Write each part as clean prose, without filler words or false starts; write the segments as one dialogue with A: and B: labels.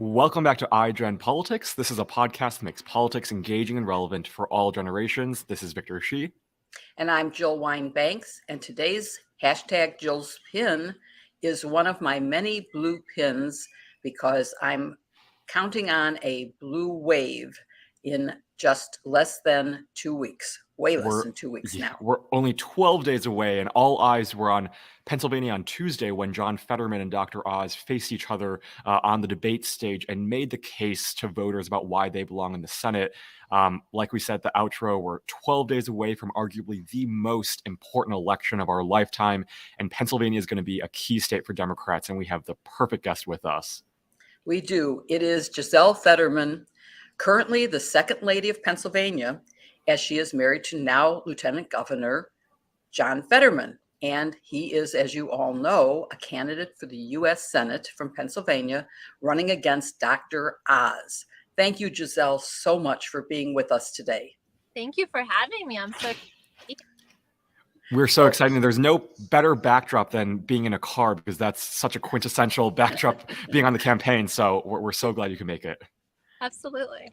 A: Welcome back to iGen Politics. This is a podcast that makes politics engaging and relevant for all generations. This is Victor Shi.
B: And I'm Jill Wine-Banks, and today's hashtag Jill's pin is one of my many blue pins because I'm counting on a blue wave in just less than 2 weeks. Way less than 2 weeks now.
A: We're only 12 days away, and all eyes were on Pennsylvania on Tuesday when John Fetterman and Dr. Oz faced each other on the debate stage and made the case to voters about why they belong in the Senate. Like we said at the outro, we're 12 days away from arguably the most important election of our lifetime, and Pennsylvania is going to be a key state for Democrats, and we have the perfect guest with us.
B: We do. It is Gisele Feterman, currently the second lady of Pennsylvania, as she is married to now Lieutenant Governor John Fetterman. And he is, as you all know, a candidate for the U.S. Senate from Pennsylvania, running against Dr. Oz. Thank you, Gisele, so much for being with us today.
C: Thank you for having me. I'm so excited.
A: We're so excited. There's no better backdrop than being in a car because that's such a quintessential backdrop being on the campaign. So we're so glad you can make it.
C: Absolutely.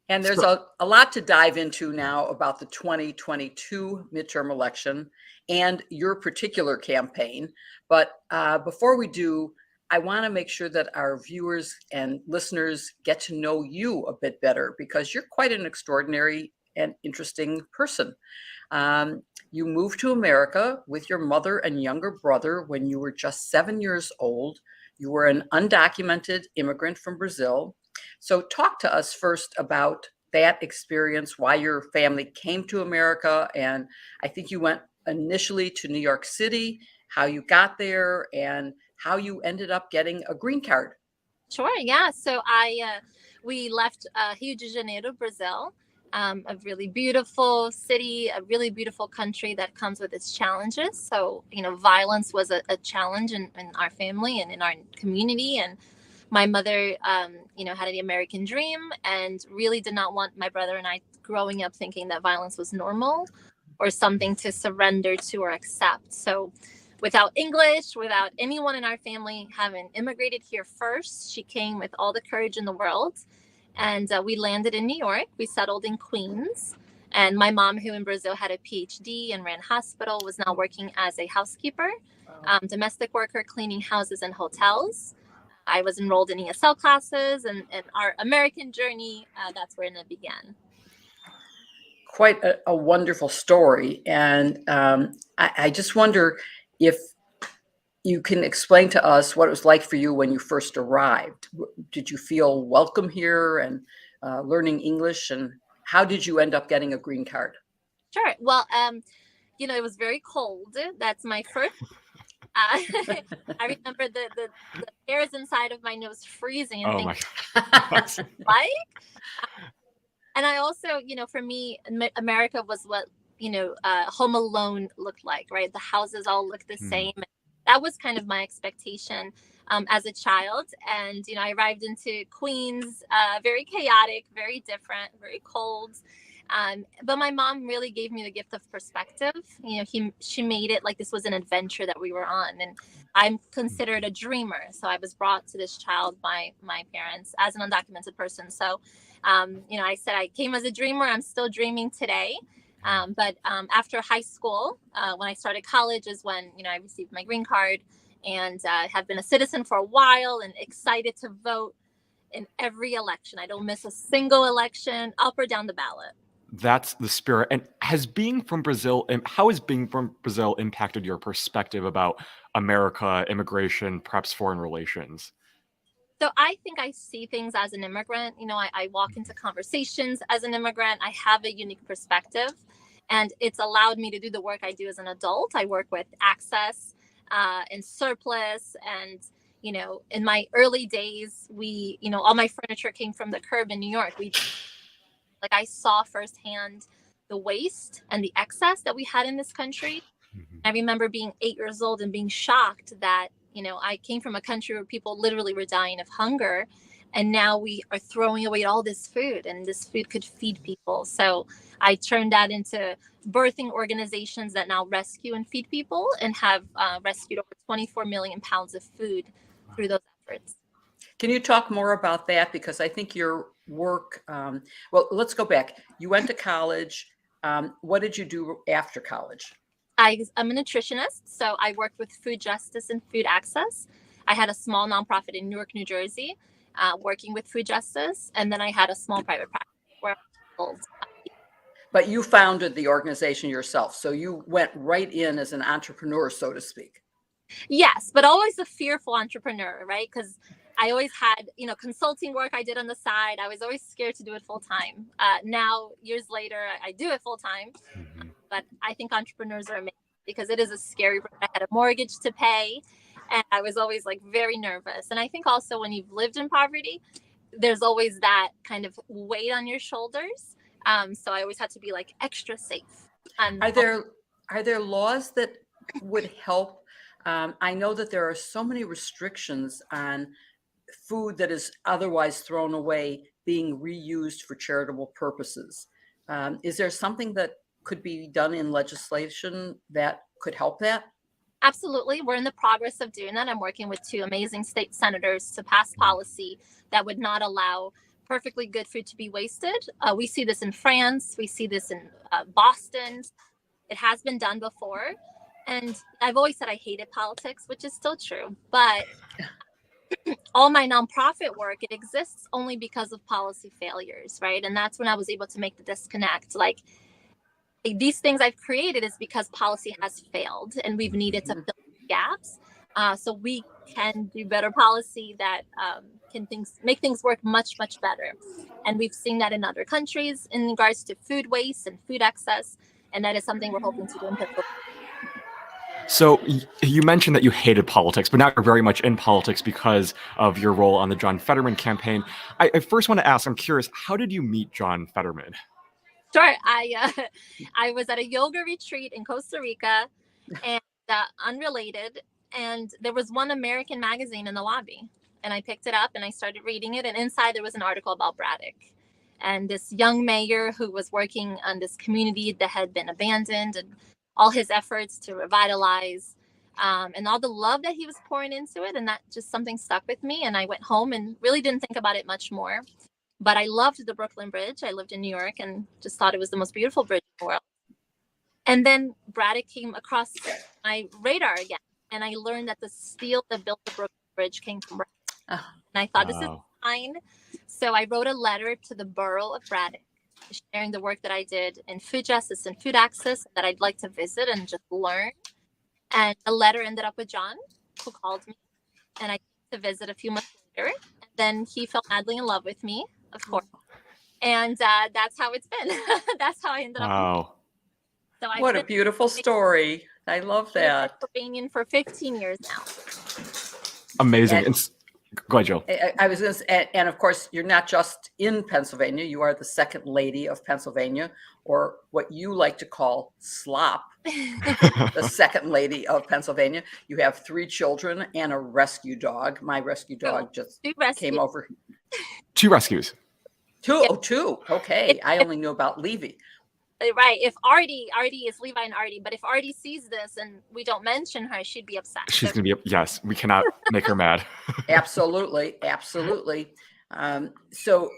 B: And there's a lot to dive into now about the 2022 midterm election and your particular campaign. But before we do, I want to make sure that our viewers and listeners get to know you a bit better because you're quite an extraordinary and interesting person. You moved to America with your mother and younger brother when you were just 7 years old. You were an undocumented immigrant from Brazil. So talk to us first about that experience, why your family came to America. And I think you went initially to New York City, how you got there, and how you ended up getting a green card.
C: Sure, yeah. So we left Rio de Janeiro, Brazil, a really beautiful city, a really beautiful country that comes with its challenges. So, violence was a challenge in our family and in our community. And my mother, had the American dream and really did not want my brother and I growing up thinking that violence was normal or something to surrender to or accept. So without English, without anyone in our family having immigrated here first, she came with all the courage in the world. And we landed in New York. We settled in Queens. And my mom, who in Brazil had a PhD and ran hospital, was now working as a housekeeper, domestic worker, cleaning houses and hotels. I was enrolled in ESL classes, and our American journey, that's where it began.
B: Quite a wonderful story. And I just wonder if you can explain to us what it was like for you when you first arrived. Did you feel welcome here and learning English? And how did you end up getting a green card?
C: Sure. Well, it was very cold. That's my first. I remember the hairs inside of my nose freezing and thinking, like. And I also, for me, America was what Home Alone looked like, right? The houses all look the same. That was kind of my expectation as a child. And I arrived into Queens, very chaotic, very different, very cold. But my mom really gave me the gift of perspective. She made it like this was an adventure that we were on. And I'm considered a dreamer. So I was brought to this child by my parents as an undocumented person. So, I said I came as a dreamer. I'm still dreaming today. But after high school, when I started college is when, I received my green card and have been a citizen for a while and excited to vote in every election. I don't miss a single election, up or down the ballot.
A: That's the spirit. And how has being from Brazil impacted your perspective about America, immigration, perhaps foreign relations?
C: So I think I see things as an immigrant. I walk into conversations as an immigrant. I have a unique perspective, and it's allowed me to do the work I do as an adult. I work with access and surplus. And, in my early days, all my furniture came from the curb in New York. I saw firsthand the waste and the excess that we had in this country. I remember being 8 years old and being shocked that, I came from a country where people literally were dying of hunger. And now we are throwing away all this food, and this food could feed people. So I turned that into birthing organizations that now rescue and feed people and have rescued over 24 million pounds of food through those efforts.
B: Can you talk more about that? Because I think your work, well, let's go back. You went to college. What did you do after college?
C: I'm a nutritionist, so I worked with food justice and food access. I had a small nonprofit in Newark, New Jersey, working with food justice, and then I had a small private practice where I sold.
B: But you founded the organization yourself, so you went right in as an entrepreneur, so to speak.
C: Yes, but always a fearful entrepreneur, right? Because I always had, consulting work I did on the side. I was always scared to do it full time. Now, years later, I do it full time.
A: Mhm.
C: But I think entrepreneurs are amazing because it is a scary road. I had a mortgage to pay, and I was always like very nervous. And I think also when you've lived in poverty, there's always that kind of weight on your shoulders. So I always had to be like extra safe.
B: Are there laws that would help? I know that there are so many restrictions on food that is otherwise thrown away being reused for charitable purposes. Is there something that could be done in legislation that could help that?
C: Absolutely. We're in the progress of doing that. I'm working with 2 amazing state senators to pass policy that would not allow perfectly good food to be wasted. We see this in France. We see this in Boston. It has been done before. And I've always said I hated politics, which is still true. But all my nonprofit work, it exists only because of policy failures, right? And that's when I was able to make the disconnect. Like, these things I've created is because policy has failed and we've needed to fill gaps. So we can do better policy that can make things work much, much better. And we've seen that in other countries in regards to food waste and food excess. And that is something we're hoping to do in Pennsylvania.
A: So you mentioned that you hated politics, but now you're very much in politics because of your role on the John Fetterman campaign. I first want to ask, I'm curious, how did you meet John Fetterman?
C: Sure. I was at a yoga retreat in Costa Rica, and unrelated, and there was one American magazine in the lobby, and I picked it up and I started reading it, and inside there was an article about Braddock and this young mayor who was working on this community that had been abandoned, and all his efforts to revitalize, and all the love that he was pouring into it. And that just something stuck with me, and I went home and really didn't think about it much more. But I loved the Brooklyn Bridge. I lived in New York and just thought it was the most beautiful bridge in the world. And then Braddock came across my radar again. And I learned that the steel that built the Brooklyn Bridge came from Braddock. And I thought, this is fine. So I wrote a letter to the borough of Braddock, sharing the work that I did in food justice and food access that I'd like to visit and just learn. And the letter ended up with John, who called me. And I came to visit a few months later. And then he fell madly in love with me, of course. And that's how it's been. That's how I ended up.
A: Wow.
C: So
B: What a beautiful story. I love that.
C: I've been Pennsylvania for 15 years now.
A: Amazing. Go ahead, Jill.
B: I was going to say, and of course, you're not just in Pennsylvania. You are the second lady of Pennsylvania, or what you like to call slop, the second lady of Pennsylvania. You have 3 children and a rescue dog. My rescue dog just came over.
A: 2 rescues.
B: 2? Yeah. Oh, 2. Okay. I only knew about Levy.
C: Right. If Artie is Levi and Artie, but if Artie sees this and we don't mention her, she'd be upset.
A: She's going to be, yes, we cannot make her mad.
B: Absolutely. Absolutely. So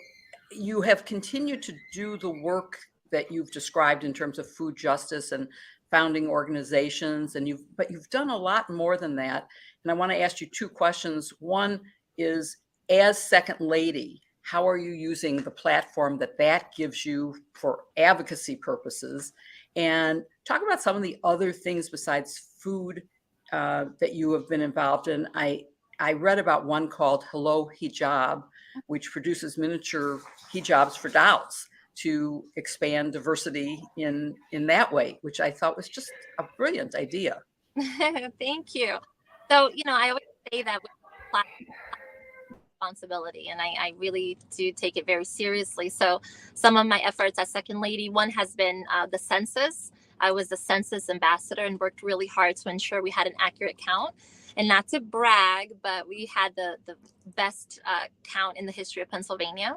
B: you have continued to do the work that you've described in terms of food justice and founding organizations, but you've done a lot more than that. And I want to ask you 2 questions. One is, as second lady, how are you using the platform that gives you for advocacy purposes? And talk about some of the other things besides food that you have been involved in. I read about one called Hello Hijab, which produces miniature hijabs for dolls to expand diversity in that way, which I thought was just a brilliant idea.
C: Thank you. So, I always say that with responsibility, and I really do take it very seriously. So some of my efforts as second lady, one has been the census. I was the census ambassador and worked really hard to ensure we had an accurate count. And not to brag, but we had the best count in the history of Pennsylvania.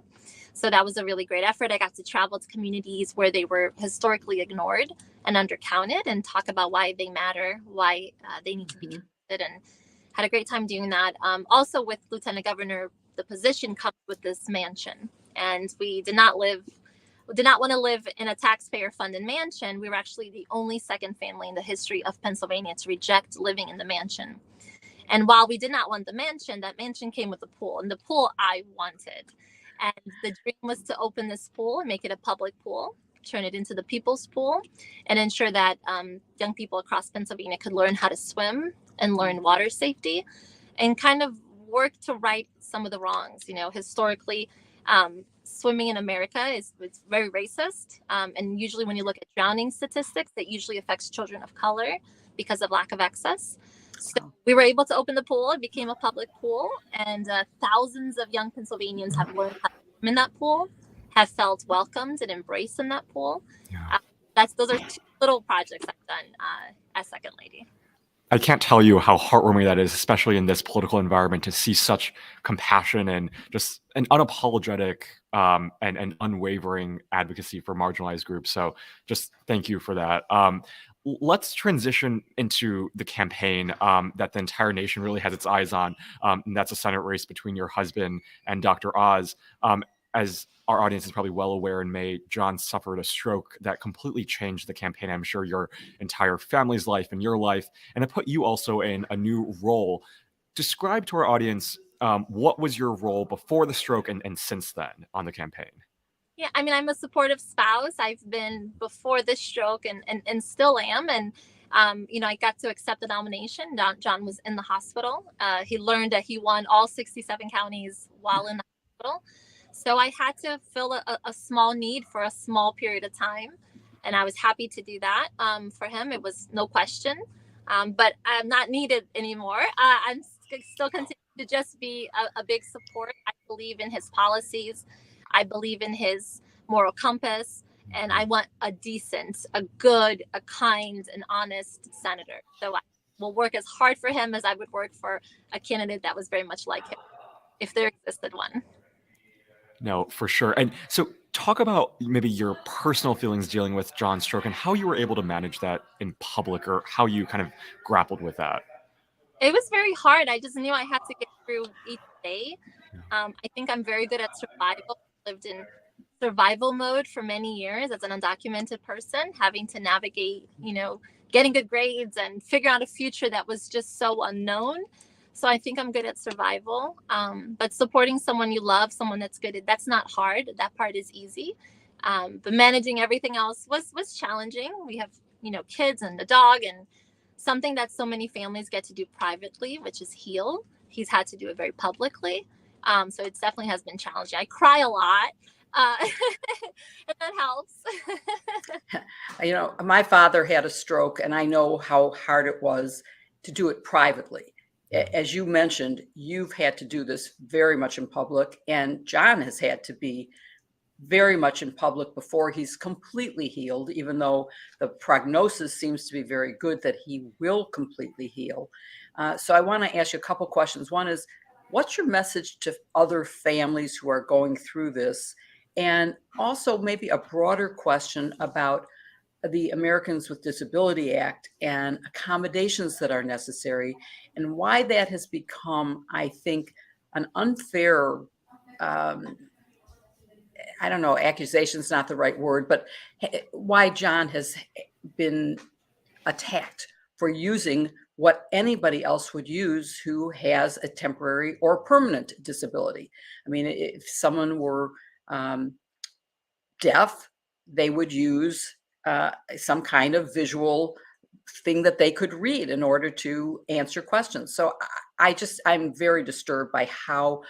C: So that was a really great effort. I got to travel to communities where they were historically ignored and undercounted and talk about why they matter, why they need to be counted. Had a great time doing that. Also with Lieutenant Governor, the position comes with this mansion, and we did not want to live in a taxpayer-funded mansion. We were actually the only second family in the history of Pennsylvania to reject living in the mansion. And while we did not want the mansion, that mansion came with a pool, and the pool I wanted. And the dream was to open this pool and make it a public pool, turn it into the people's pool, and ensure that young people across Pennsylvania could learn how to swim and learn water safety, and kind of work to right some of the wrongs. Historically, swimming in America is very racist. And usually when you look at drowning statistics, it usually affects children of color because of lack of access. So we were able to open the pool. It became a public pool, and thousands of young Pennsylvanians have learned how to swim in that pool, have felt welcomed and embraced in that pool.
A: Yeah.
C: Those are two little projects I've done as second lady.
A: I can't tell you how heartwarming that is, especially in this political environment, to see such compassion and just an unapologetic and unwavering advocacy for marginalized groups. So just thank you for that. Let's transition into the campaign that the entire nation really has its eyes on. And that's a Senate race between your husband and Dr. Oz. As our audience is probably well aware, in May, John suffered a stroke that completely changed the campaign. I'm sure your entire family's life and your life, and it put you also in a new role. Describe to our audience what was your role before the stroke and since then on the campaign?
C: Yeah, I mean, I'm a supportive spouse. I've been before this stroke and still am. And, I got to accept the nomination. John was in the hospital. He learned that he won all 67 counties while in the hospital. So I had to fill a small need for a small period of time. And I was happy to do that for him. It was no question. But I'm not needed anymore. I'm still continuing to just be a big support. I believe in his policies. I believe in his moral compass. And I want a decent, a good, a kind, and honest senator. So I will work as hard for him as I would work for a candidate that was very much like him, if there existed one.
A: No, for sure. And so talk about maybe your personal feelings dealing with John's stroke and how you were able to manage that in public, or how you kind of grappled with that.
C: It was very hard. I just knew I had to get through each day. I think I'm very good at survival. I lived in survival mode for many years as an undocumented person, having to navigate, getting good grades and figure out a future that was just so unknown. So I think I'm good at survival. But supporting someone you love, someone that's good, that's not hard. That part is easy. But managing everything else was challenging. We have, kids and a dog, and something that so many families get to do privately, which is heal. He's had to do it very publicly. So it definitely has been challenging. I cry a lot. And that helps.
B: My father had a stroke, and I know how hard it was to do it privately. As you mentioned, you've had to do this very much in public, and John has had to be very much in public before he's completely healed, even though the prognosis seems to be very good that he will completely heal. So I want to ask you a couple questions. One is, what's your message to other families who are going through this? And also maybe a broader question about the Americans with Disability Act and accommodations that are necessary, and why that has become, I think, an unfair, I don't know, accusation is not the right word, but why John has been attacked for using what anybody else would use who has a temporary or permanent disability. I mean, if someone were deaf, they would use some kind of thing that they could read in order to answer questions. So I'm very disturbed by how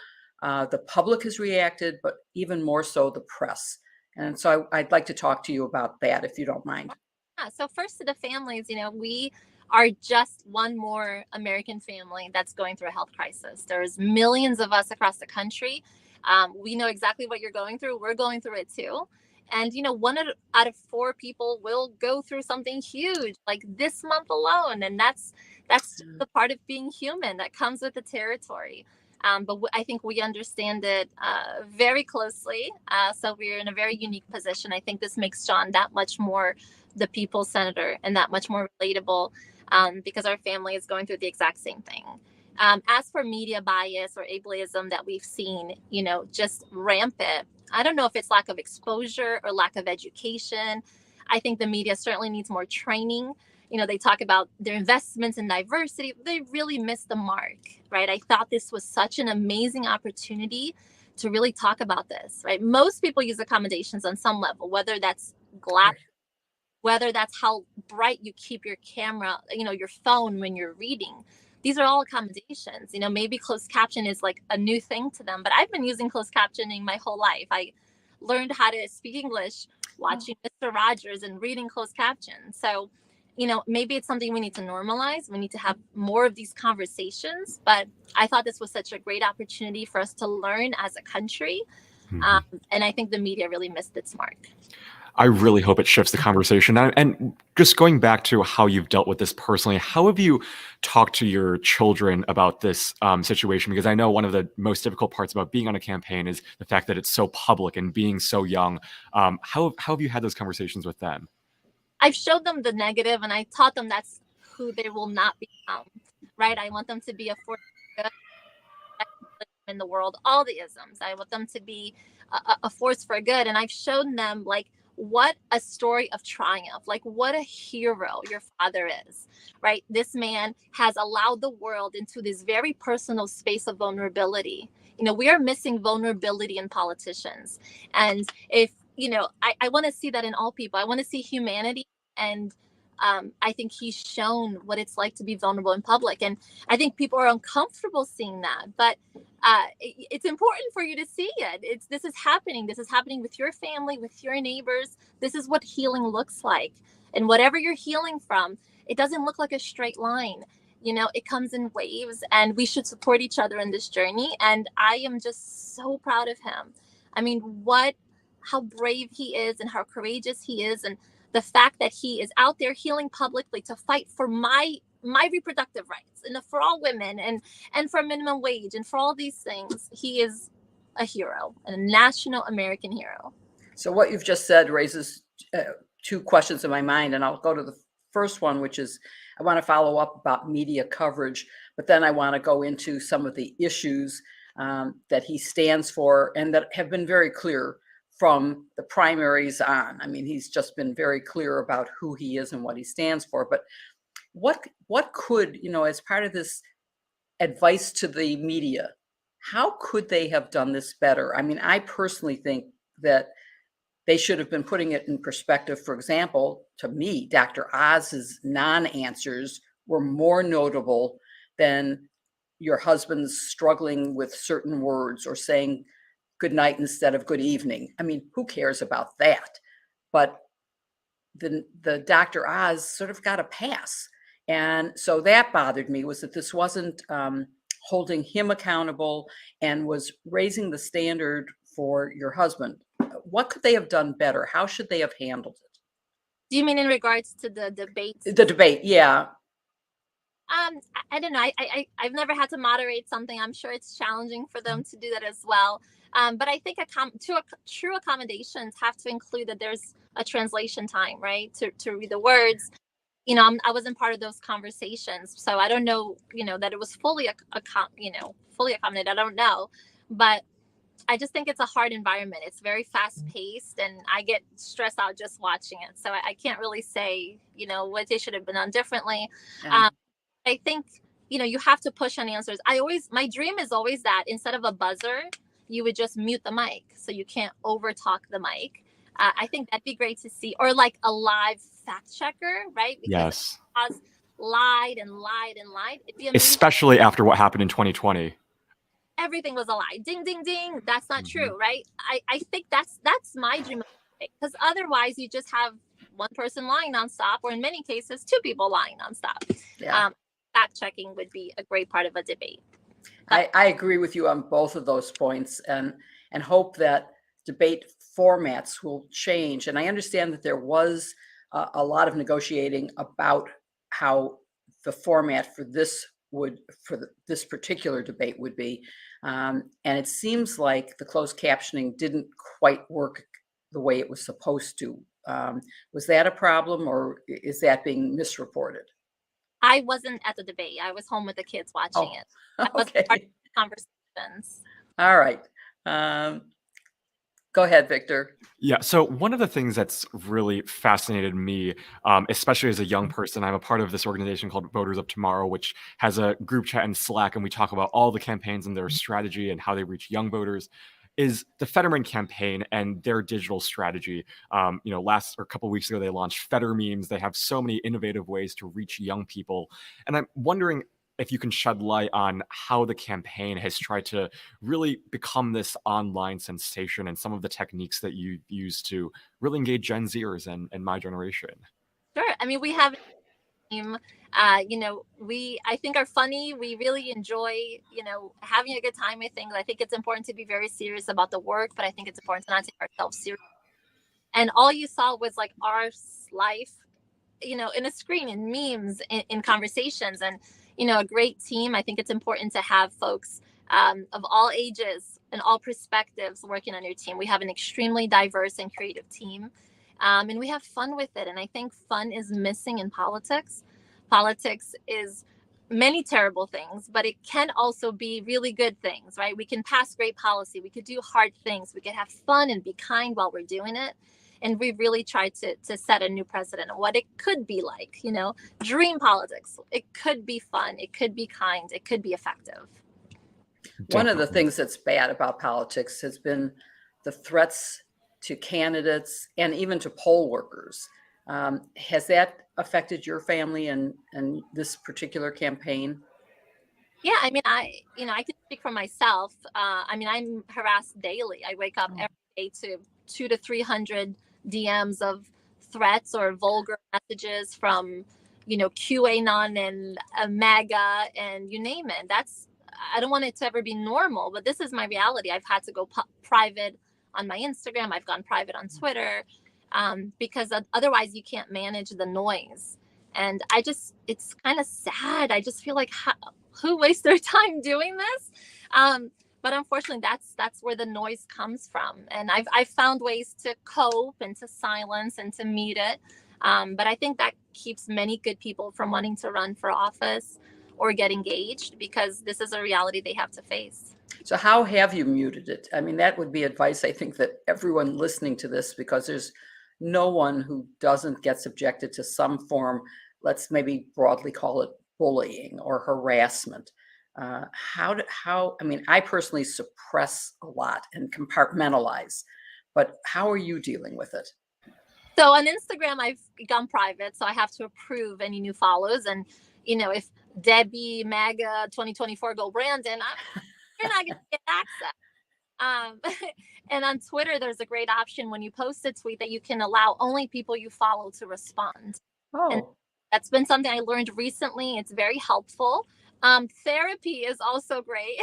B: the public has reacted, but even more so the press. And so I'd like to talk to you about that, if you don't mind.
C: Yeah, so first, to the families, we are just one more American family that's going through a health crisis. There's millions of us across the country. We know exactly what you're going through. We're going through it too. And, one out of 4 people will go through something huge, like this month alone. And that's the part of being human that comes with the territory. But I think we understand it very closely. So we're in a very unique position. I think this makes John that much more the people's senator and that much more relatable, because our family is going through the exact same thing. As for media bias or ableism that we've seen, just rampant, I don't know if it's lack of exposure or lack of education. I think the media certainly needs more training. They talk about their investments in diversity. They really missed the mark, right? I thought this was such an amazing opportunity to really talk about this, right? Most people use accommodations on some level, whether that's glass, whether that's how bright you keep your camera, your phone when you're reading. These are all accommodations. Maybe closed caption is like a new thing to them, but I've been using closed captioning my whole life. I learned how to speak English watching Mr. Rogers and reading closed captions. So, maybe it's something we need to normalize. We need to have more of these conversations. But I thought this was such a great opportunity for us to learn as a country. And I think the media really missed its mark.
A: I really hope it shifts the conversation. And just going back to how you've dealt with this personally, how have you talked to your children about this situation? Because I know one of the most difficult parts about being on a campaign is the fact that it's so public and being so young. How have you had those conversations with them?
C: I've showed them the negative, and I taught them that's who they will not become, right? I want them to be a force for good in the world, all the isms. I want them to be a force for good. And I've shown them, like, what a story of triumph, like what a hero your father is, right? This man has allowed the world into this very personal space of vulnerability. We are missing vulnerability in politicians. And if, I want to see that in all people. I want to see humanity. And I think he's shown what it's like to be vulnerable in public. And I think people are uncomfortable seeing that. But it's important for you to see it. This is happening. This is happening with your family, with your neighbors. This is what healing looks like. And whatever you're healing from, it doesn't look like a straight line. It comes in waves, and we should support each other in this journey. And I am just so proud of him. I mean, how brave he is and how courageous he is. And the fact that he is out there healing publicly to fight for my reproductive rights and for all women and for minimum wage and for all these things. He is a hero, a national American hero.
B: So what you've just said raises two questions in my mind, and I'll go to the first one, which is I want to follow up about media coverage, but then I want to go into some of the issues that he stands for and that have been very clear from the primaries on. I mean, he's just been very clear about who he is and what he stands for. But what could, as part of this advice to the media, how could they have done this better? I mean, I personally think that they should have been putting it in perspective. For example, to me, Dr. Oz's non-answers were more notable than your husband's struggling with certain words or saying good night instead of good evening. I mean, who cares about that? But the Dr. Oz sort of got a pass. And so that bothered me, was that this wasn't holding him accountable and was raising the standard for your husband. What could they have done better? How should they have handled it?
C: Do you mean in regards to the debate?
B: The debate, yeah.
C: I don't know. I've never had to moderate something. I'm sure it's challenging for them to do that as well. But I think true accommodations have to include that there's a translation time, right? To read the words. I wasn't part of those conversations, so I don't know, that it was fully accommodated. I don't know, but I just think it's a hard environment. It's very fast paced, and I get stressed out just watching it. So I can't really say, what they should have been done differently. Yeah. I think, you have to push on answers. My dream is always that instead of a buzzer, you would just mute the mic so you can't over talk the mic. I think that'd be great to see, or like a live fact checker, right? Because Oz lied and lied and lied.
A: Especially after what happened in 2020.
C: Everything was a lie. Ding, ding, ding. That's not true, right? I think that's my dream, because otherwise you just have one person lying nonstop, or in many cases, two people lying nonstop. Yeah. Fact checking would be a great part of a debate.
B: I agree with you on both of those points, and hope that debate formats will change. And I understand that there was a lot of negotiating about how the format for this this particular debate would be. And it seems like the closed captioning didn't quite work the way it was supposed to. Was that a problem, or is that being misreported?
C: I wasn't at the debate. I was home with the kids watching it. I wasn't
B: Okay.
C: part of the conversations.
B: All right. Go ahead, Victor.
A: Yeah. So one of the things that's really fascinated me, especially as a young person, I'm a part of this organization called Voters of Tomorrow, which has a group chat in Slack, and we talk about all the campaigns and their strategy and how they reach young voters. Is the Fetterman campaign and their digital strategy. Last or a couple of weeks ago, they launched Fetter memes. They have so many innovative ways to reach young people. And I'm wondering if you can shed light on how the campaign has tried to really become this online sensation and some of the techniques that you use to really engage Gen Zers and my generation.
C: Sure. I mean, we have a team, I think are funny. We really enjoy, having a good time with things. I think it's important to be very serious about the work, but I think it's important to not take ourselves serious. And all you saw was like our life, in a screen, in memes, in conversations, and, a great team. I think it's important to have folks of all ages and all perspectives working on your team. We have an extremely diverse and creative team, and we have fun with it. And I think fun is missing in politics. Politics is many terrible things, but it can also be really good things, right? We can pass great policy. We could do hard things. We could have fun and be kind while we're doing it. And we've really tried to set a new precedent of what it could be like, dream politics. It could be fun. It could be kind. It could be effective.
B: One of the things that's bad about politics has been the threats to candidates and even to poll workers. Has that affected your family and this particular campaign?
C: Yeah, I mean, I can speak for myself. I'm harassed daily. I wake up every day to 200 to 300 DMs of threats or vulgar messages from, QAnon and MAGA and you name it. I don't want it to ever be normal, but this is my reality. I've had to go private on my Instagram. I've gone private on Twitter because otherwise you can't manage the noise. And it's kind of sad. I just feel like who wastes their time doing this? But unfortunately, that's where the noise comes from. And I've found ways to cope and to silence and to mute it. But I think that keeps many good people from wanting to run for office or get engaged, because this is a reality they have to face.
B: So how have you muted it? I mean, that would be advice, I think, that everyone listening to this, because there's no one who doesn't get subjected to some form, let's maybe broadly call it bullying or harassment. I personally suppress a lot and compartmentalize, but how are you dealing with it?
C: So on Instagram, I've gone private, so I have to approve any new follows. And, if Debbie, MAGA, 2024, go Brandon, you're not going to get access. And on Twitter, there's a great option when you post a tweet that you can allow only people you follow to respond.
B: Oh.
C: And that's been something I learned recently. It's very helpful. Therapy is also great.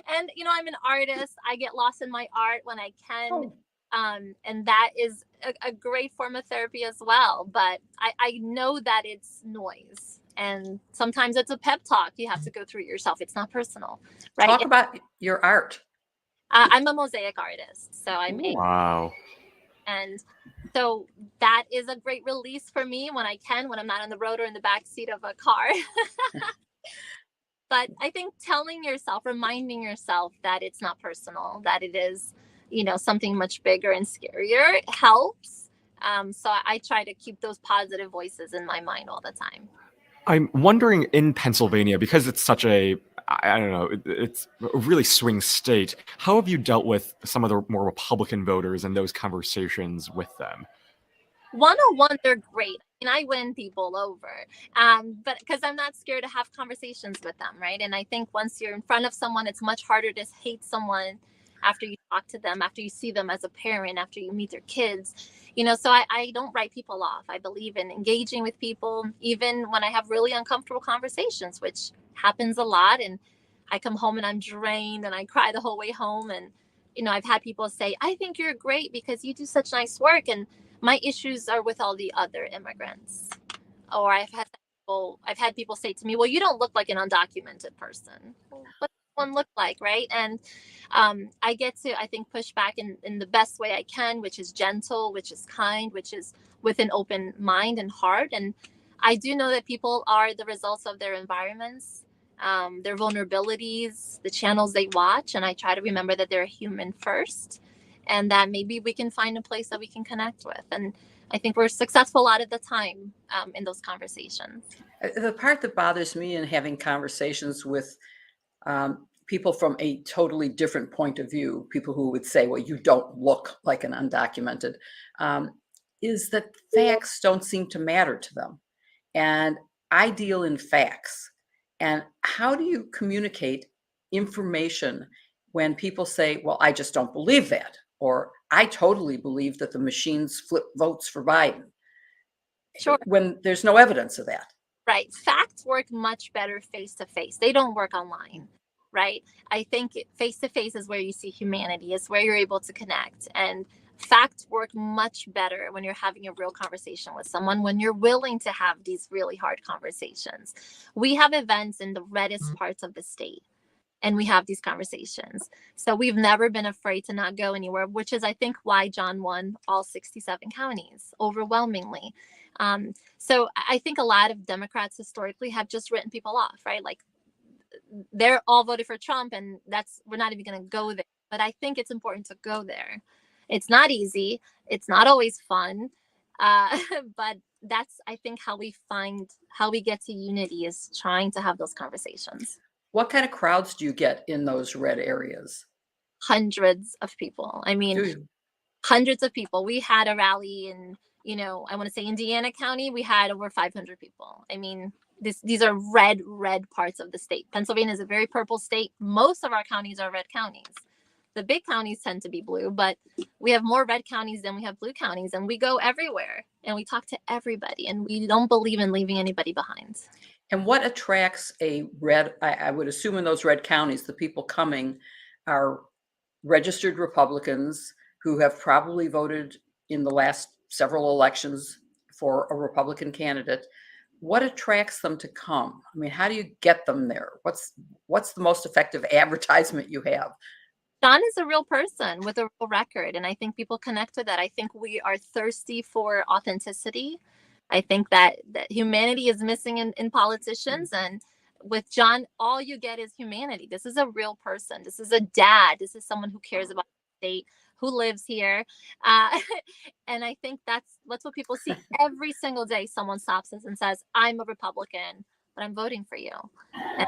C: And, I'm an artist. I get lost in my art when I can.
B: Oh.
C: And that is a great form of therapy as well. But I know that it's noise. And sometimes it's a pep talk you have to go through yourself. It's not personal, right?
B: Talk about your art.
C: I'm a mosaic artist. So I make.
A: Wow.
C: And so that is a great release for me when I'm not on the road or in the back seat of a car. But I think reminding yourself that it's not personal, that it is, something much bigger and scarier, helps. So I try to keep those positive voices in my mind all the time.
A: I'm wondering, in Pennsylvania, because it's such it's a really swing state, how have you dealt with some of the more Republican voters and those conversations with them?
C: One-on-one, they're great. I win people over, but because I'm not scared to have conversations with them, right? And I think once you're in front of someone, it's much harder to hate someone after you talk to them, after you see them as a parent, after you meet their kids, so I don't write people off. I believe in engaging with people, even when I have really uncomfortable conversations, which happens a lot. And I come home and I'm drained and I cry the whole way home. And, I've had people say, I think you're great because you do such nice work. And my issues are with all the other immigrants. Or I've had people say to me, well, you don't look like an undocumented person. But one look like, right? And I get to, I think, push back in the best way I can, which is gentle, which is kind, which is with an open mind and heart. And I do know that people are the results of their environments, their vulnerabilities, the channels they watch. And I try to remember that they're a human first, and that maybe we can find a place that we can connect with. And I think we're successful a lot of the time in those conversations.
B: The part that bothers me in having conversations with people from a totally different point of view, people who would say, well, you don't look like an undocumented, is that facts don't seem to matter to them. And I deal in facts. And how do you communicate information when people say, well, I just don't believe that, or I totally believe that the machines flip votes for Biden,
C: Sure,
B: when there's no evidence of that?
C: right. Facts work much better face to face. They don't work online, right? I think face to face is where you see humanity, is where you're able to connect. And facts work much better when you're having a real conversation with someone, when you're willing to have these really hard conversations. We have events in the reddest parts of the state, and we have these conversations. So we've never been afraid to not go anywhere, which is, I think, why John won all 67 counties overwhelmingly. So I think a lot of Democrats historically have just written people off, right? Like, they're all voted for Trump, and we're not even going to go there. But I think it's important to go there. It's not easy. It's not always fun. But that's, I think, how we get to unity, is trying to have those conversations.
B: What kind of crowds do you get in those red areas?
C: Hundreds of people. I mean, hundreds of people. We had a rally in, I want to say Indiana County. We had over 500 people. I mean, these are red parts of the state. Pennsylvania is a very purple state. Most of our counties are red counties. The big counties tend to be blue, but we have more red counties than we have blue counties, and we go everywhere and we talk to everybody, and we don't believe in leaving anybody behind.
B: And what attracts a red, I would assume in those red counties, the people coming are registered Republicans who have probably voted in the last several elections for a Republican candidate. What attracts them to come? I mean, how do you get them there? What's the most effective advertisement you have?
C: John is a real person with a real record, and I think people connect to that. I think we are thirsty for authenticity. I think that humanity is missing in politicians, and with John, all you get is humanity. This is a real person. This is a dad. This is someone who cares about the state, who lives here. And I think that's what people see every single day. Someone stops us and says, I'm a Republican, but I'm voting for you. And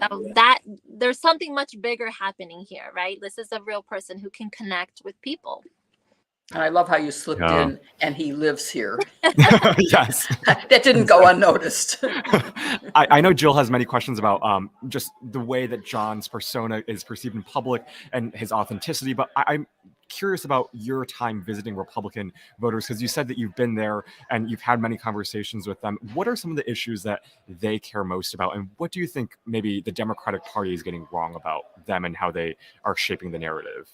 C: so that there's something much bigger happening here, right? This is a real person who can connect with people.
B: And I love how you slipped in, and he lives here.
A: Yes.
B: That didn't go unnoticed.
A: I know Jill has many questions about just the way that John's persona is perceived in public and his authenticity, but I'm curious about your time visiting Republican voters, because you said that you've been there and you've had many conversations with them. What are some of the issues that they care most about, and what do you think maybe the Democratic Party is getting wrong about them and how they are shaping the narrative?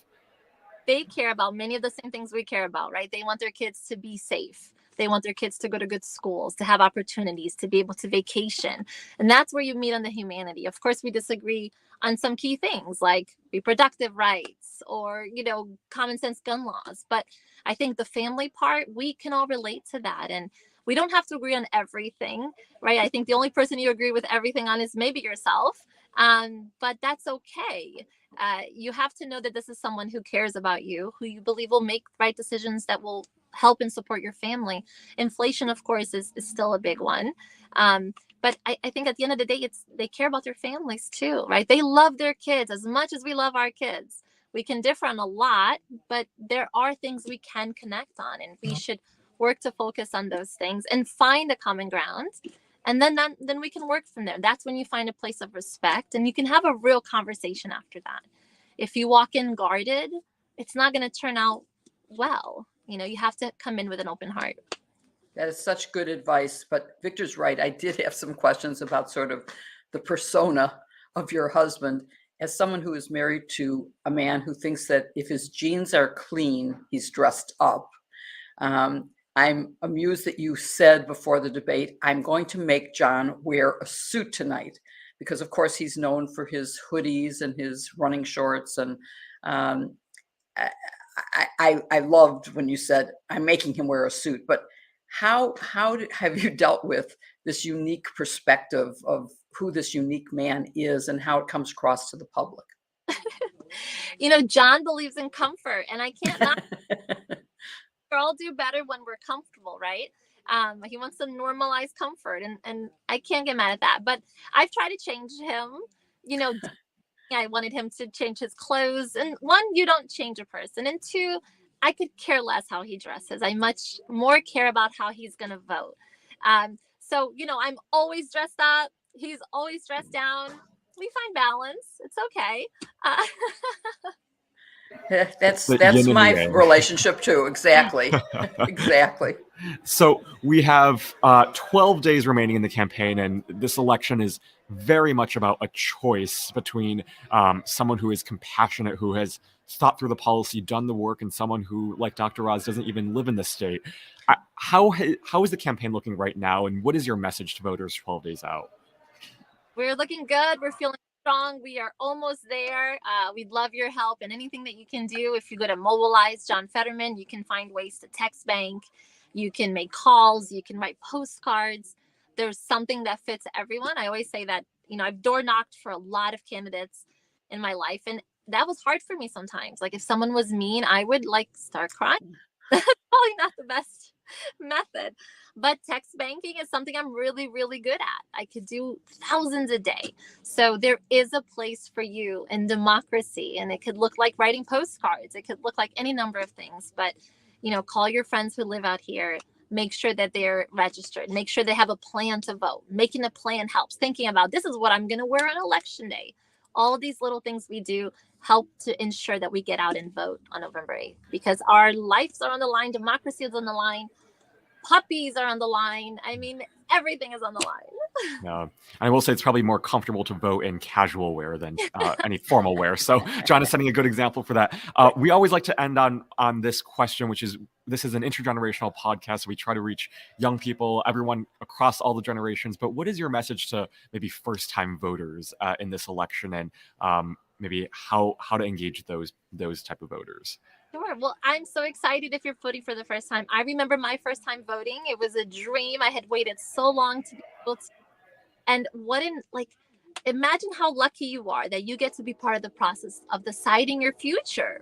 C: They care about many of the same things we care about, right? They want their kids to be safe. They want their kids to go to good schools, to have opportunities, to be able to vacation. And that's where you meet on the humanity. Of course, we disagree on some key things like reproductive rights or, common sense gun laws. But I think the family part, we can all relate to that. And we don't have to agree on everything, right? I think the only person you agree with everything on is maybe yourself. But that's okay. You have to know that this is someone who cares about you, who you believe will make right decisions that will help and support your family. Inflation, of course, is still a big one. But I think at the end of the day, they care about their families too, right? They love their kids as much as we love our kids. We can differ on a lot, but there are things we can connect on, and we should work to focus on those things and find a common ground. And then we can work from there. That's when you find a place of respect, and you can have a real conversation after that. If you walk in guarded, it's not going to turn out well. You have to come in with an open heart.
B: That is such good advice. But Victor's right. I did have some questions about sort of the persona of your husband. As someone who is married to a man who thinks that if his jeans are clean, he's dressed up. I'm amused that you said before the debate, I'm going to make John wear a suit tonight, because of course he's known for his hoodies and his running shorts. And I loved when you said, I'm making him wear a suit. But how have you dealt with this unique perspective of who this unique man is and how it comes across to the public?
C: John believes in comfort, and I can't not. We all do better when we're comfortable, right? He wants some normalized comfort, and I can't get mad at that. But I've tried to change him. I wanted him to change his clothes. And one, you don't change a person. And two, I could care less how he dresses. I much more care about how he's going to vote. So, I'm always dressed up. He's always dressed down. We find balance. It's okay.
B: That's my relationship too. Exactly. Exactly.
A: So we have 12 days remaining in the campaign, and this election is very much about a choice between someone who is compassionate, who has thought through the policy, done the work, and someone who, like Dr. Oz, doesn't even live in the state. How is the campaign looking right now, and what is your message to voters 12 days out?
C: We're looking good. We're feeling strong. We are almost there. We'd love your help and anything that you can do. If you go to Mobilize John Fetterman, you can find ways to text bank. You can make calls. You can write postcards. There's something that fits everyone. I always say that, I've door knocked for a lot of candidates in my life. And that was hard for me sometimes. Like if someone was mean, I would start crying. That's probably not the best method. But text banking is something I'm really, really good at. I could do thousands a day. So there is a place for you in democracy. And it could look like writing postcards. It could look like any number of things. But, call your friends who live out here. Make sure that they're registered. Make sure they have a plan to vote. Making a plan helps. Thinking about, this is what I'm going to wear on election day. All of these little things we do help to ensure that we get out and vote on November 8th, because our lives are on the line. Democracy is on the line. Puppies are on the line. I mean, everything is on the line.
A: I will say it's probably more comfortable to vote in casual wear than any formal wear. So John is setting a good example for that. We always like to end on this question, which is, this is an intergenerational podcast. So we try to reach young people, everyone across all the generations. But what is your message to maybe first-time voters in this election, and maybe how to engage those type of voters?
C: Sure. Well, I'm so excited if you're voting for the first time. I remember my first time voting. It was a dream. I had waited so long to be able to. And imagine how lucky you are that you get to be part of the process of deciding your future.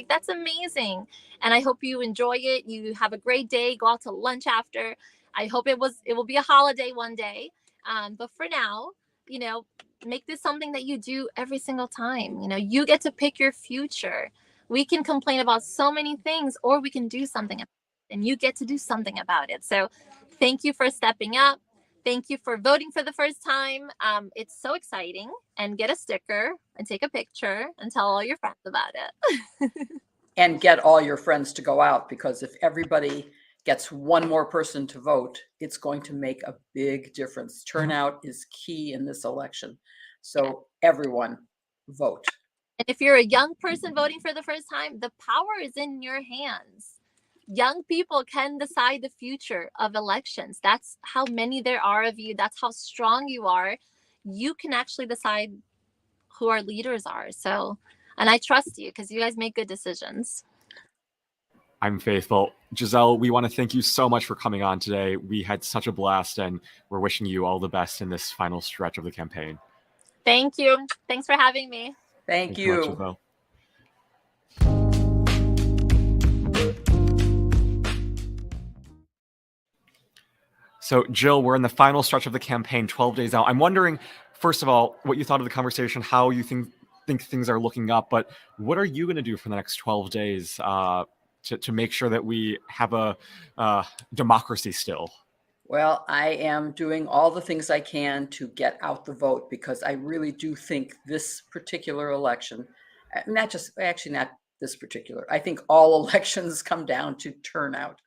C: That's amazing. And I hope you enjoy it. You have a great day. Go out to lunch after. I hope it will be a holiday one day. But for now, make this something that you do every single time. You get to pick your future. We can complain about so many things, or we can do something about it, and you get to do something about it. So thank you for stepping up. Thank you for voting for the first time. It's so exciting. And get a sticker and take a picture and tell all your friends about it.
B: And get all your friends to go out, because if everybody gets one more person to vote, it's going to make a big difference. Turnout is key in this election. So everyone vote.
C: And if you're a young person voting for the first time, the power is in your hands. Young people can decide the future of elections. That's how many there are of you. That's how strong you are. You can actually decide who our leaders are. So, and I trust you because you guys make good decisions.
A: I'm faithful. Gisele, we want to thank you so much for coming on today. We had such a blast, and we're wishing you all the best in this final stretch of the campaign.
C: Thank you. Thanks for having me.
B: Thank you.
A: So much, So, Jill, we're in the final stretch of the campaign, 12 days out. I'm wondering, first of all, what you thought of the conversation, how you think things are looking up, but what are you going to do for the next 12 days to make sure that we have a democracy still?
B: Well, I am doing all the things I can to get out the vote, because I really do think this particular election, not this particular, I think all elections come down to turnout.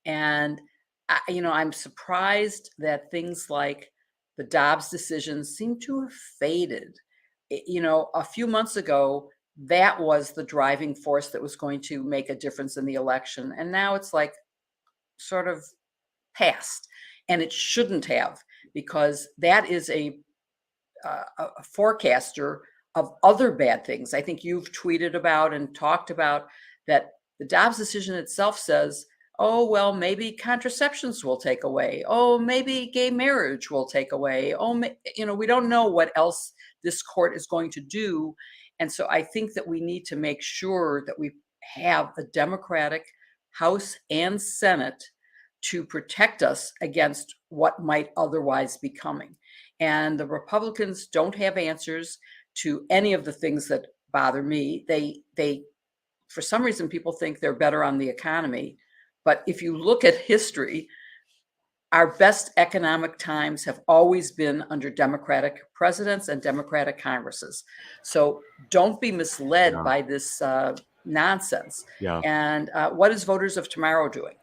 B: And, I'm surprised that things like the Dobbs decision seem to have faded. A few months ago, that was the driving force that was going to make a difference in the election. And now it's sort of past. And it shouldn't have, because that is a a forecaster of other bad things. I think you've tweeted about and talked about that the Dobbs decision itself says, oh, well, maybe contraceptions will take away. Oh, maybe gay marriage will take away. Oh, we don't know what else this court is going to do. And so I think that we need to make sure that we have a Democratic House and Senate to protect us against what might otherwise be coming. And the Republicans don't have answers to any of the things that bother me. They for some reason, people think they're better on the economy. But if you look at history, our best economic times have always been under Democratic presidents and Democratic Congresses. So don't be misled by this nonsense. And what is Voters of Tomorrow doing?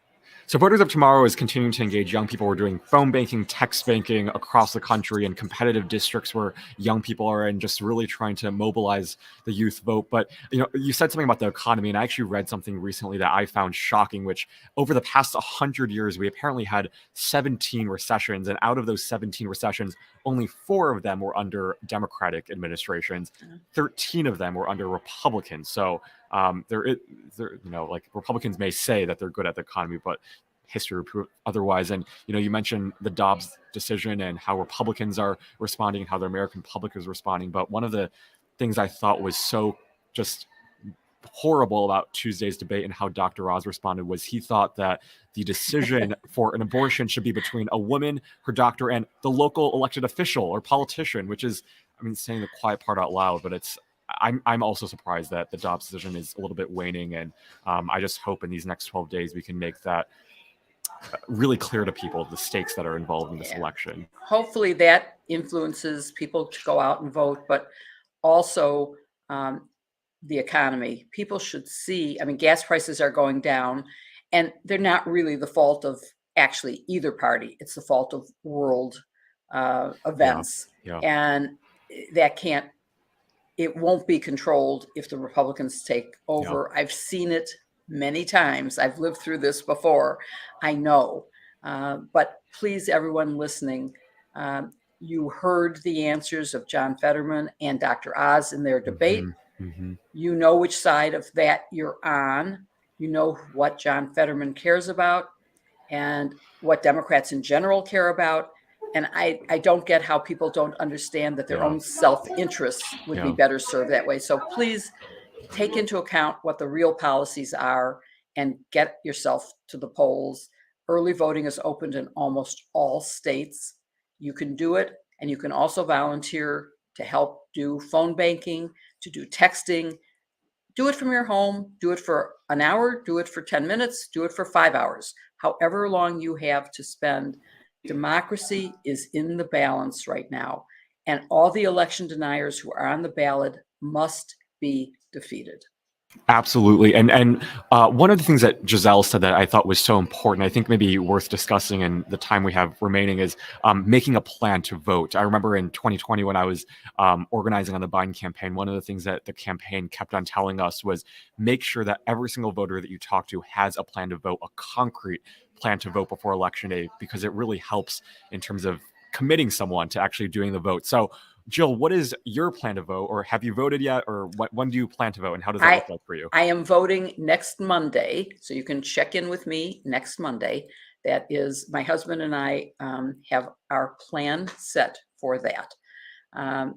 A: So Voters of Tomorrow is continuing to engage young people. We're doing phone banking, text banking across the country in competitive districts where young people are in, just really trying to mobilize the youth vote. But you said something about the economy, and I actually read something recently that I found shocking, which over the past 100 years, we apparently had 17 recessions. And out of those 17 recessions, only 4 of them were under Democratic administrations. 13 of them were under Republicans. So like Republicans may say that they're good at the economy, but history will prove otherwise. And you mentioned the Dobbs decision and how Republicans are responding, how the American public is responding. But one of the things I thought was so just horrible about Tuesday's debate and how Dr. Oz responded was he thought that the decision for an abortion should be between a woman, her doctor, and the local elected official or politician, which is, saying the quiet part out loud, but I'm also surprised that the Dobbs decision is a little bit waning, and I just hope in these next 12 days we can make that really clear to people, the stakes that are involved in this election.
B: Hopefully that influences people to go out and vote, but also the economy. People should see, gas prices are going down, and they're not really the fault of actually either party. It's the fault of world events. And it won't be controlled if the Republicans take over. I've seen it many times. I've lived through this before. I know. But please, everyone listening, you heard the answers of John Fetterman and Dr. Oz in their debate. You know which side of that you're on. You know what John Fetterman cares about and what Democrats in general care about. And I don't get how people don't understand that their own self-interest would be better served that way. So please take into account what the real policies are and get yourself to the polls. Early voting is opened in almost all states. You can do it, and you can also volunteer to help do phone banking, to do texting. Do it from your home. Do it for an hour. Do it for 10 minutes. Do it for 5 hours. However long you have to spend. Democracy is in the balance right now, and all the election deniers who are on the ballot must be defeated.
A: Absolutely. And one of the things that Gisele said that I thought was so important, I think maybe worth discussing in the time we have remaining, is making a plan to vote. I remember in 2020 when I was organizing on the Biden campaign, one of the things that the campaign kept on telling us was make sure that every single voter that you talk to has a plan to vote, a concrete plan to vote before Election Day, because it really helps in terms of committing someone to actually doing the vote. So Jill, what is your plan to vote, or have you voted yet, or when do you plan to vote, and how does that look like for you?
B: I am voting next Monday, so you can check in with me next Monday. That is, my husband and I have our plan set for that.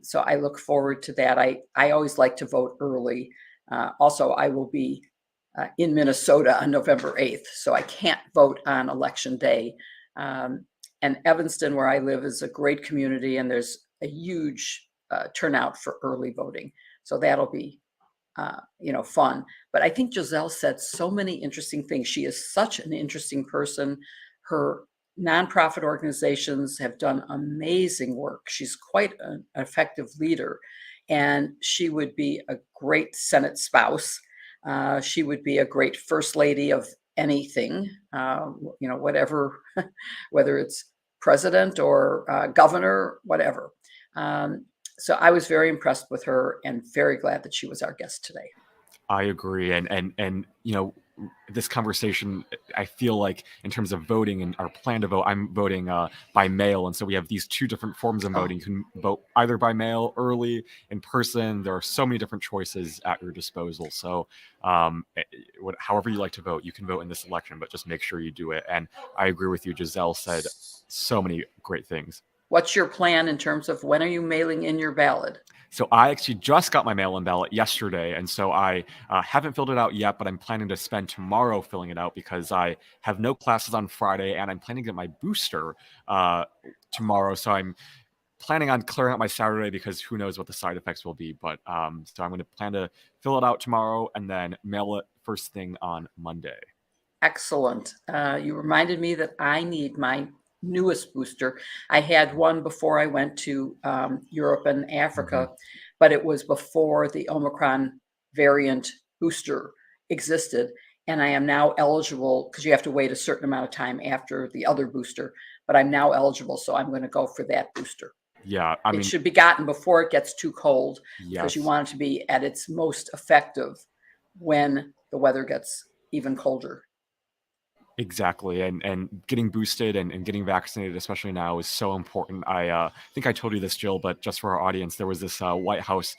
B: So I look forward to that. I always like to vote early. Also, I will be in Minnesota on November 8th, so I can't vote on Election Day. And Evanston, where I live, is a great community, and there's a huge turnout for early voting. So that'll be, fun. But I think Gisele said so many interesting things. She is such an interesting person. Her nonprofit organizations have done amazing work. She's quite an effective leader, and she would be a great Senate spouse. She would be a great first lady of anything, whatever, whether it's president or governor, whatever. So I was very impressed with her and very glad that she was our guest today.
A: I agree. And this conversation, I feel like in terms of voting and our plan to vote, I'm voting by mail. And so we have these two different forms of voting. You can vote either by mail, early, in person. There are so many different choices at your disposal. So however you like to vote, you can vote in this election, but just make sure you do it. And I agree with you. Gisele said so many great things.
B: What's your plan in terms of when are you mailing in your ballot?
A: So I actually just got my mail-in ballot yesterday, and so I haven't filled it out yet, but I'm planning to spend tomorrow filling it out because I have no classes on Friday, and I'm planning to get my booster tomorrow. So I'm planning on clearing out my Saturday because who knows what the side effects will be. But so I'm going to plan to fill it out tomorrow and then mail it first thing on Monday.
B: Excellent. You reminded me that I need my newest booster. I had one before I went to Europe and Africa, but it was before the Omicron variant booster existed. And I am now eligible because you have to wait a certain amount of time after the other booster, but I'm now eligible. So I'm going to go for that booster.
A: Yeah, I mean,
B: it should be gotten before it gets too cold because
A: yes,
B: you want it to be at its most effective when the weather gets even colder.
A: Exactly. And getting boosted and getting vaccinated, especially now, is so important. I think I told you this, Jill, but just for our audience, there was this White House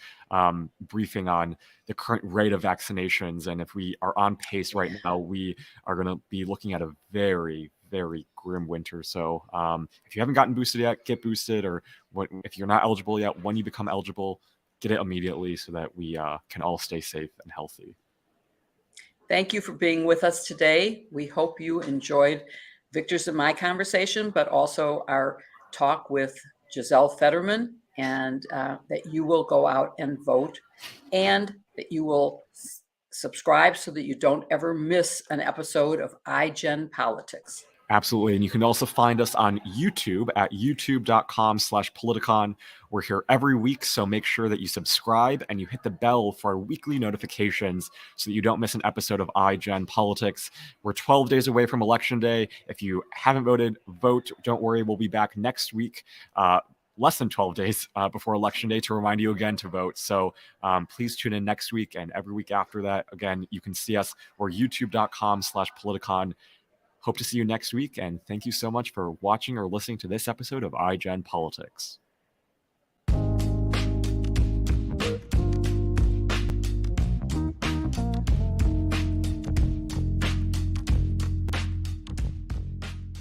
A: briefing on the current rate of vaccinations. And if we are on pace right now, we are going to be looking at a very, very grim winter. So if you haven't gotten boosted yet, get boosted. Or if you're not eligible yet, when you become eligible, get it immediately so that we can all stay safe and healthy.
B: Thank you for being with us today. We hope you enjoyed Victor's and my conversation, but also our talk with Gisele Feterman, and that you will go out and vote, and that you will subscribe so that you don't ever miss an episode of iGen Politics.
A: Absolutely. And you can also find us on YouTube at youtube.com/Politicon. We're here every week, so make sure that you subscribe and you hit the bell for our weekly notifications so that you don't miss an episode of iGen Politics. We're 12 days away from Election Day. If you haven't voted, vote. Don't worry, we'll be back next week. Less than 12 days before Election Day to remind you again to vote. So please tune in next week and every week after that. Again, you can see us. We're youtube.com/Politicon. Hope to see you next week, and thank you so much for watching or listening to this episode of iGen Politics.